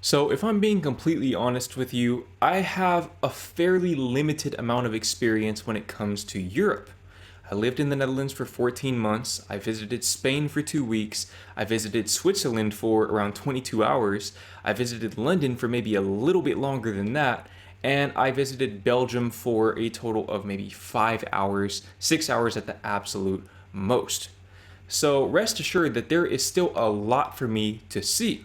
So if I'm being completely honest with you, I have a fairly limited amount of experience when it comes to Europe. I lived in the Netherlands for 14 months, I visited Spain for 2 weeks, I visited Switzerland for around 22 hours, I visited London for maybe a little bit longer than that, and I visited Belgium for a total of maybe 5 hours, 6 hours at the absolute most. So rest assured that there is still a lot for me to see.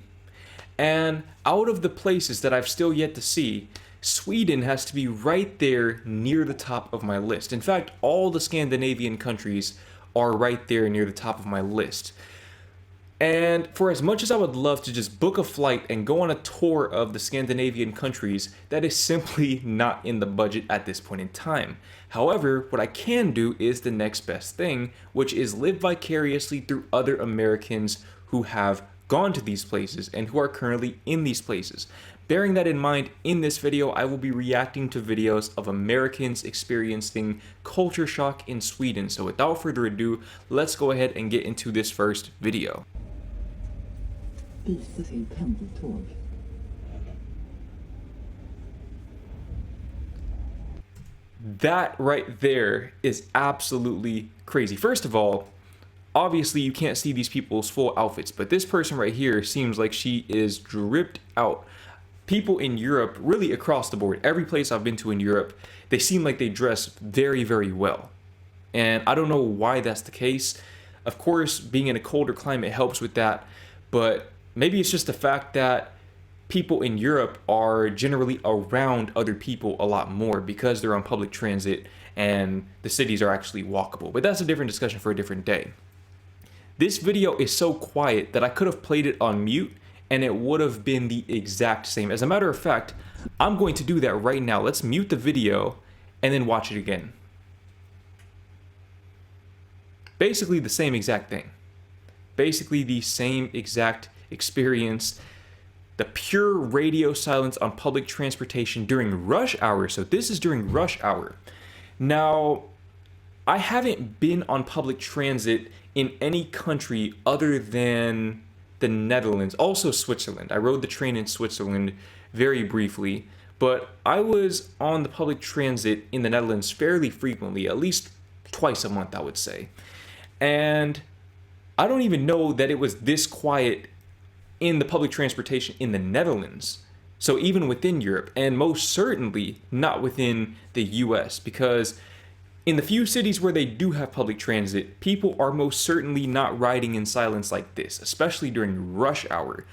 And out of the places that I've still yet to see, Sweden has to be right there near the top of my list. In fact, all the Scandinavian countries are right there near the top of my list. And for as much as I would love to just book a flight and go on a tour of the Scandinavian countries, that is simply not in the budget at this point in time. However, what I can do is the next best thing, which is live vicariously through other Americans who have gone to these places and who are currently in these places. Bearing that in mind, in this video, I will be reacting to videos of Americans experiencing culture shock in Sweden. So without further ado, let's go ahead and get into this first video. That right there is absolutely crazy. First of all, obviously you can't see these people's full outfits, but this person right here seems like she is dripped out. People in Europe, really across the board, every place I've been to in Europe, they seem like they dress very, very well. And I don't know why that's the case. Of course, being in a colder climate helps with that, but maybe it's just the fact that people in Europe are generally around other people a lot more because they're on public transit and the cities are actually walkable. But that's a different discussion for a different day. This video is so quiet that I could have played it on mute and it would have been the exact same. As a matter of fact, I'm going to do that right now. Let's mute the video and then watch it again. Basically the same exact thing. Basically the same exact experience. The pure radio silence on public transportation during rush hour. So this is during rush hour. Now, I haven't been on public transit in any country other than the Netherlands, also Switzerland. I rode the train in Switzerland very briefly, but I was on the public transit in the Netherlands fairly frequently, at least twice a month, I would say. And I don't even know that it was this quiet in the public transportation in the Netherlands. So even within Europe, and most certainly not within the US, because in the few cities where they do have public transit, people are most certainly not riding in silence like this, especially during rush hour.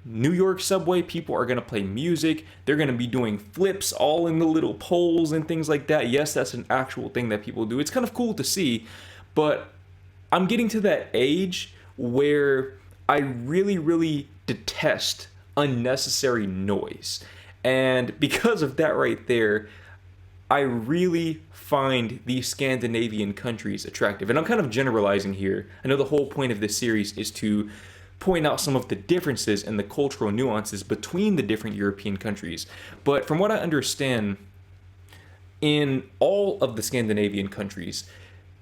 New York subway, people are going to play music, they're going to be doing flips all in the little poles and things like that. Yes, that's an actual thing that people do. It's kind of cool to see, but I'm getting to that age where I really detest unnecessary noise. And because of that right there, I really find these Scandinavian countries attractive. And I'm kind of generalizing here. I know the whole point of this series is to point out some of the differences and the cultural nuances between the different European countries. But from what I understand, in all of the Scandinavian countries,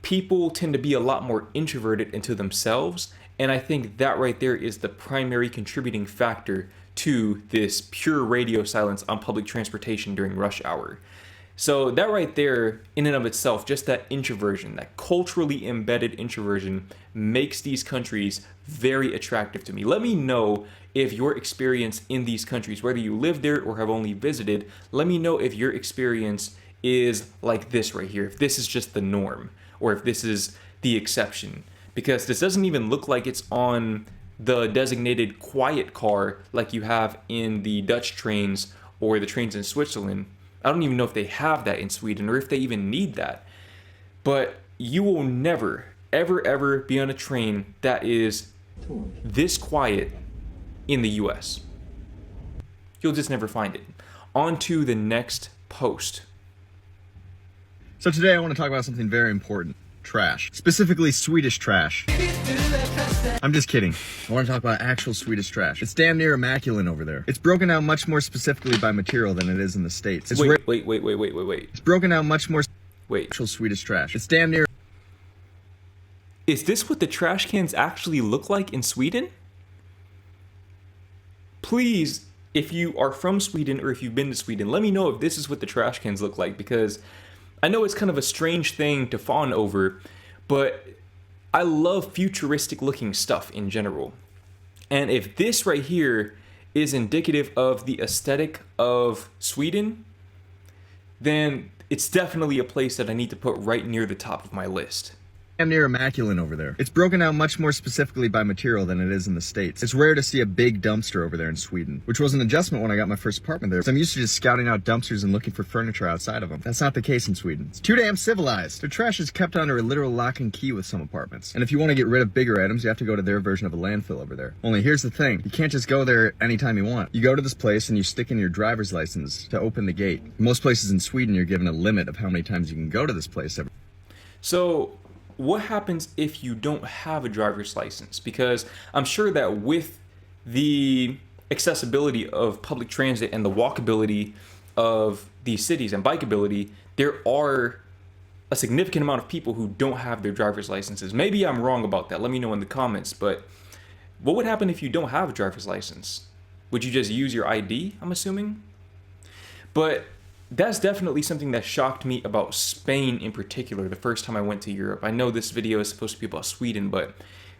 people tend to be a lot more introverted into themselves. And I think that right there is the primary contributing factor to this pure radio silence on public transportation during rush hour. So that right there, in and of itself, just that introversion, that culturally embedded introversion, makes these countries very attractive to me. Let me know if your experience in these countries, whether you live there or have only visited, let me know if your experience is like this right here, if this is just the norm, or if this is the exception. Because this doesn't even look like it's on the designated quiet car like you have in the Dutch trains or the trains in Switzerland. I don't even know if they have that in Sweden or if they even need that. But you will never, ever be on a train that is this quiet in the US. You'll just never find it. On to the next post. So today I want to talk about something very important. Trash. Specifically Swedish trash. I'm just kidding. I want to talk about actual Swedish trash. It's damn near immaculate over there. It's broken down much more specifically by material than it is in the States. It's Wait. It's broken down much more. Wait. Actual Swedish trash. It's damn near. Is this what the trash cans actually look like in Sweden? Please if you are from Sweden or if you've been to Sweden, let me know if this is what the trash cans look like, because I know it's kind of a strange thing to fawn over, but I love futuristic looking stuff in general. And if this right here is indicative of the aesthetic of Sweden, then it's definitely a place that I need to put right near the top of my list. Damn near immaculate over there. It's broken out much more specifically by material than it is in the States. It's rare to see a big dumpster over there in Sweden, which was an adjustment when I got my first apartment there. So I'm used to just scouting out dumpsters and looking for furniture outside of them. That's not the case in Sweden. It's too damn civilized. The trash is kept under a literal lock and key with some apartments. And if you want to get rid of bigger items, you have to go to their version of a landfill over there. Only here's the thing. You can't just go there anytime you want. You go to this place and you stick in your driver's license to open the gate. Most places in Sweden, you're given a limit of how many times you can go to this place every. So what happens if you don't have a driver's license? Because I'm sure that with the accessibility of public transit and the walkability of these cities and bikeability, there are a significant amount of people who don't have their driver's licenses. Maybe I'm wrong about that. Let me know in the comments. But what would happen if you don't have a driver's license? Would you just use your ID, I'm assuming? But that's definitely something that shocked me about Spain in particular the first time I went to Europe. I know this video is supposed to be about Sweden, but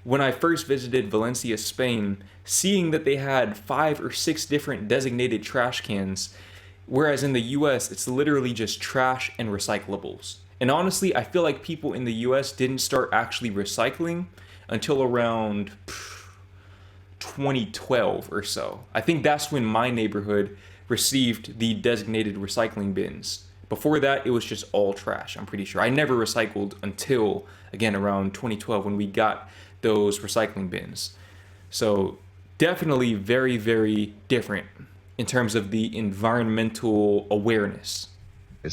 when I first visited Valencia, Spain, seeing that they had 5 or 6 different designated trash cans, whereas in the US, it's literally just trash and recyclables. And honestly, I feel like people in the US didn't start actually recycling until around 2012 or so. I think that's when my neighborhood received the designated recycling bins. Before that, it was just all trash, I'm pretty sure. I never recycled until, again, around 2012 when we got those recycling bins. So definitely very, very different in terms of the environmental awareness.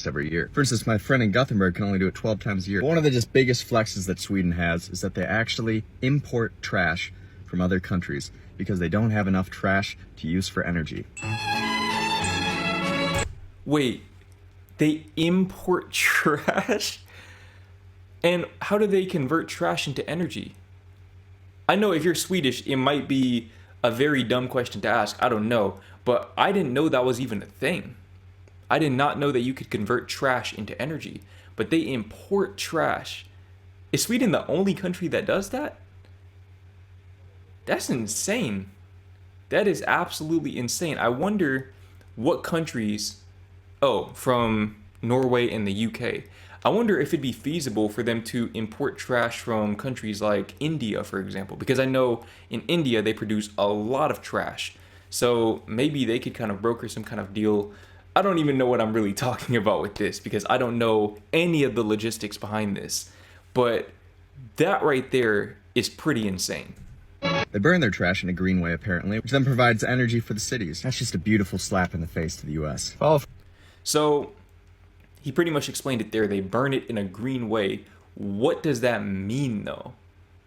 Every year. For instance, my friend in Gothenburg can only do it 12 times a year. One of the just biggest flexes that Sweden has is that they actually import trash from other countries because they don't have enough trash to use for energy. Wait, they import trash? And how do they convert trash into energy? I know if you're Swedish, it might be a very dumb question to ask. I don't know. But I didn't know that was even a thing. I did not know that you could convert trash into energy. But they import trash. Is Sweden the only country that does that? That's insane. That is absolutely insane. I wonder what countries... Oh, from Norway and the UK. I wonder if it'd be feasible for them to import trash from countries like India, for example, because I know in India they produce a lot of trash. So maybe they could kind of broker some kind of deal. I don't even know what I'm really talking about with this because I don't know any of the logistics behind this. But that right there is pretty insane. They burn their trash in a green way, apparently, which then provides energy for the cities. That's just a beautiful slap in the face to the US. So he pretty much explained it there. They burn it in a green way. What does that mean, though?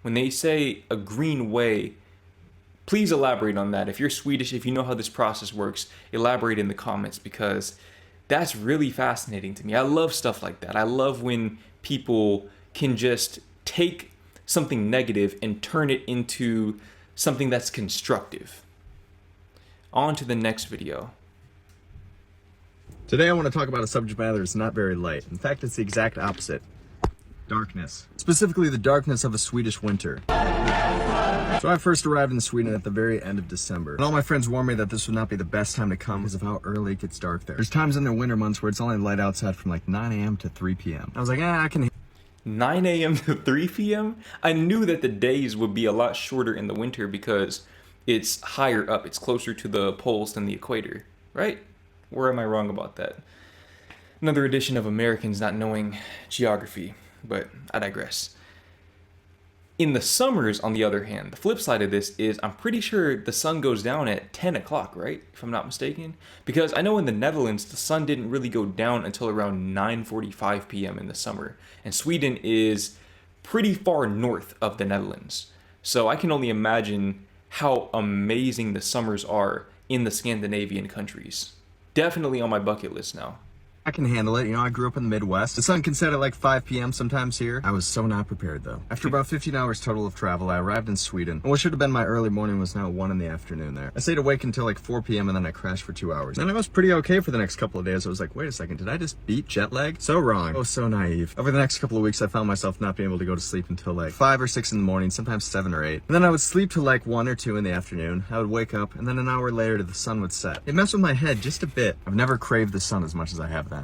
When they say a green way, please elaborate on that. If you're Swedish, if you know how this process works, elaborate in the comments because that's really fascinating to me. I love stuff like that. I love when people can just take something negative and turn it into something that's constructive. On to the next video. Today I want to talk about a subject matter that's not very light. In fact, it's the exact opposite. Darkness. Specifically the darkness of a Swedish winter. So I first arrived in Sweden at the very end of December. And all my friends warned me that this would not be the best time to come because of how early it gets dark there. There's times in their winter months where it's only light outside from like 9 a.m. to 3 p.m. I was like, I can... 9 a.m. to 3 p.m.? I knew that the days would be a lot shorter in the winter because it's higher up. It's closer to the poles than the equator, right? Or am I wrong about that? Another edition of Americans not knowing geography, but I digress. In the summers, on the other hand, the flip side of this is I'm pretty sure the sun goes down at 10 o'clock, right? If I'm not mistaken. Because I know in the Netherlands, the sun didn't really go down until around 9:45 p.m. in the summer. And Sweden is pretty far north of the Netherlands. So I can only imagine how amazing the summers are in the Scandinavian countries. Definitely on my bucket list now. I can handle it. You know, I grew up in the Midwest. The sun can set at like 5 p.m. sometimes here. I was so not prepared though. After about 15 hours total of travel, I arrived in Sweden. And what should have been my early morning was now 1 in the afternoon there. I stayed awake until like 4 p.m. and then I crashed for 2 hours. And I was pretty okay for the next couple of days. I was like, wait a second, did I just beat jet lag? So wrong. Oh, so naive. Over the next couple of weeks, I found myself not being able to go to sleep until like 5 or 6 in the morning, sometimes 7 or 8. And then I would sleep till like 1 or 2 in the afternoon. I would wake up and then an hour later the sun would set. It messed with my head just a bit. I've never craved the sun as much as I have then.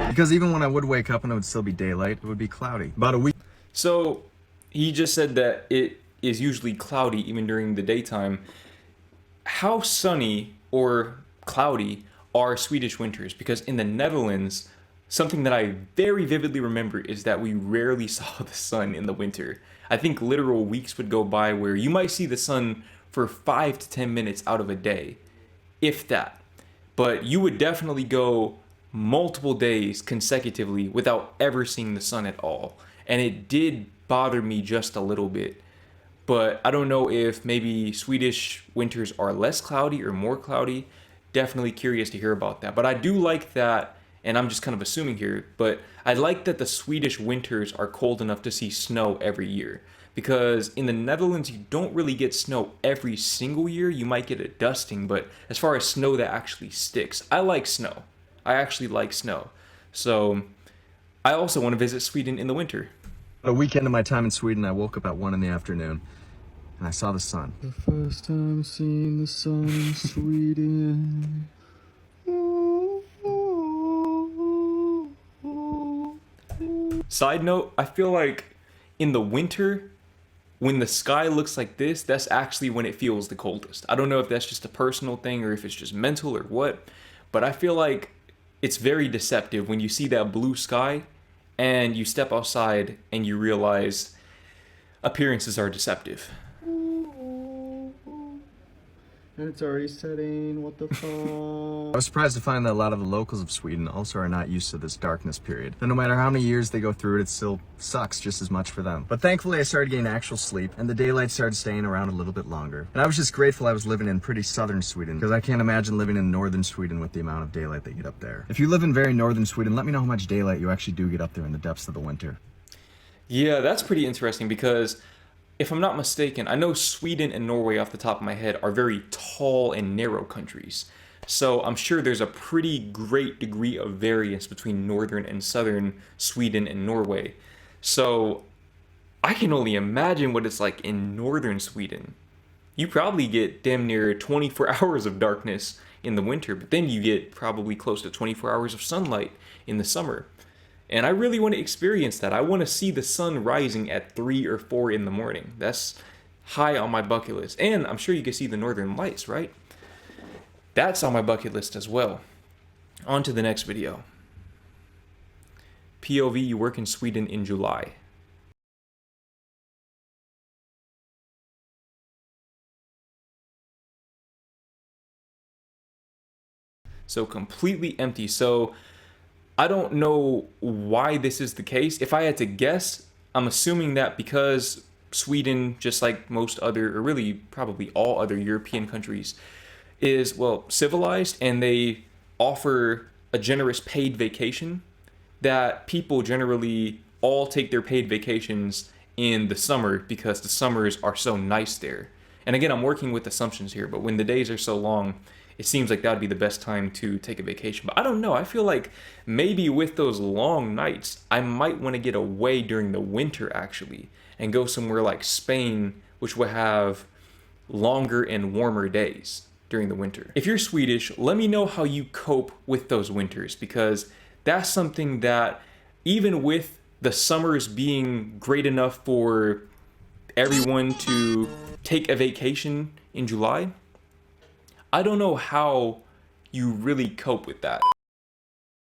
Because even when I would wake up and it would still be daylight, it would be cloudy. About a week. So he just said that it is usually cloudy even during the daytime. How sunny or cloudy are Swedish winters? Because in the Netherlands, something that I very vividly remember is that we rarely saw the sun in the winter. I think literal weeks would go by where you might see the sun for 5 to 10 minutes out of a day, if that. But you would definitely go multiple days consecutively without ever seeing the sun at all. And it did bother me just a little bit. But I don't know if maybe Swedish winters are less cloudy or more cloudy. Definitely curious to hear about that. But I do like that, and I'm just kind of assuming here, but I like that the Swedish winters are cold enough to see snow every year. Because in the Netherlands, you don't really get snow every single year. You might get a dusting, but as far as snow that actually sticks, I like snow. I actually like snow. So I also want to visit Sweden in the winter. A weekend of my time in Sweden, I woke up at 1 in the afternoon and I saw the sun. The first time seeing the sun in Sweden. Side note, I feel like in the winter, when the sky looks like this, that's actually when it feels the coldest. I don't know if that's just a personal thing or if it's just mental or what, but I feel like it's very deceptive when you see that blue sky and you step outside and you realize appearances are deceptive. And it's already setting, what the fuck? I was surprised to find that a lot of the locals of Sweden also are not used to this darkness period. And no matter how many years they go through it still sucks just as much for them. But thankfully I started getting actual sleep and the daylight started staying around a little bit longer. And I was just grateful I was living in pretty southern Sweden, because I can't imagine living in northern Sweden with the amount of daylight they get up there. If you live in very northern Sweden, let me know how much daylight you actually do get up there in the depths of the winter. Yeah, that's pretty interesting because if I'm not mistaken, I know Sweden and Norway off the top of my head are very tall and narrow countries. So I'm sure there's a pretty great degree of variance between northern and southern Sweden and Norway. So I can only imagine what it's like in northern Sweden. You probably get damn near 24 hours of darkness in the winter, but then you get probably close to 24 hours of sunlight in the summer. And I really want to experience that. I want to see the sun rising at 3 or 4 in the morning. That's high on my bucket list. And I'm sure you can see the northern lights, right? That's on my bucket list as well. On to the next video. POV, you work in Sweden in July. So completely empty. So I don't know why this is the case. If I had to guess, I'm assuming that because Sweden, just like most other, or really probably all other European countries, is, well, civilized and they offer a generous paid vacation, that people generally all take their paid vacations in the summer because the summers are so nice there. And again, I'm working with assumptions here, but when the days are so long, it seems like that would be the best time to take a vacation. But I don't know. I feel like maybe with those long nights, I might want to get away during the winter, actually, and go somewhere like Spain, which will have longer and warmer days during the winter. If you're Swedish, let me know how you cope with those winters, because that's something that even with the summers being great enough for everyone to take a vacation in July, I don't know how you really cope with that.